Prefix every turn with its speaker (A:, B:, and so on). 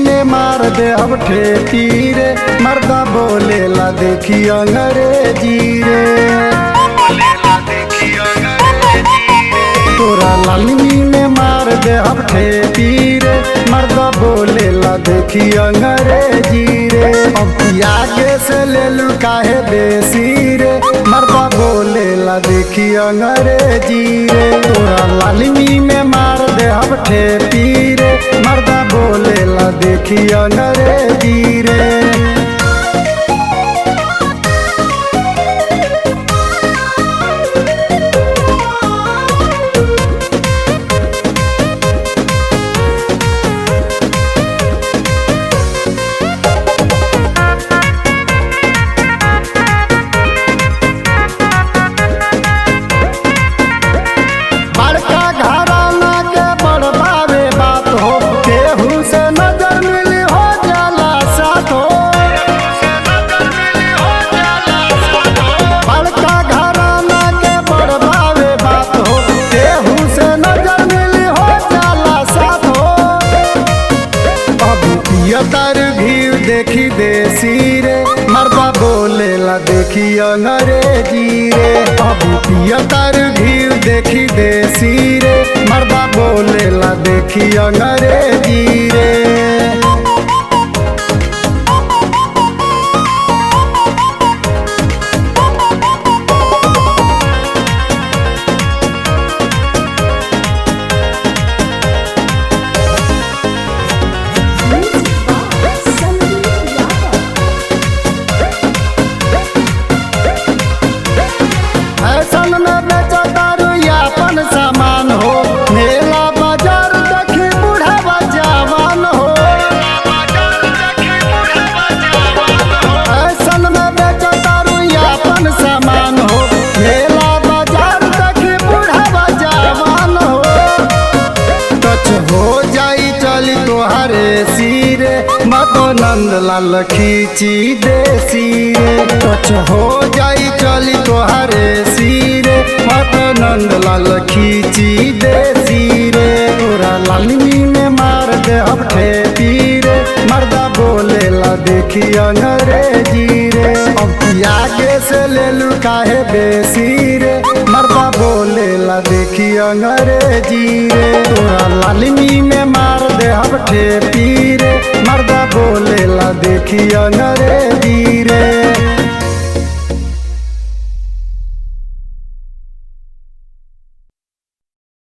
A: में मार दे अब ठेपी रे, मर्दा बोलेला देखी अंग्रेजी रे। तोरा लालनी में मार दे अब ठेपी रे, मर्दा बोलेला देखी अंग्रेजी रे। अब आगे से ले लू काहे बेसी रे, मर्दा बोलेला देखी अंग्रेजी रे। तोरा लालनी में मार दे अब ठेपी रे, मर्दा बोलेला देखी अंग्रेजी रे। तर भीड़ देखी देसी रे, मर्दा बोलेला देखी अंग्रेजी रे। अभी पियतर भीड़ देखी देसी रे, मर्दा बोलेला देखी अंग्रेजी रे। सामान हो मेला बाजार देखी बुढ़ावा जवान हो, ऐसन में बेचो तारू यापन सामान हो। मेला बाजार देखी बुढ़ावा जवान हो, टच हो जाई चली तोहरे सिरे, मतो नंद लाल खींची देसी रे। टच हो जाई चली तोहरे सिरे, मतो नंद लाल खींची देसी रे। तोरा लालनी में मार दे अब ठेपी रे, मर्दा बोलेला देखी अंग्रेजी रे। अब आगे से ले लू काहे बेसी रे, मर्दा बोलेला देखी अंग्रेजी रे। तोरा लालनी में मार दे अब ठेपी रे, मर्दा बोलेला देखी अंग्रेजी।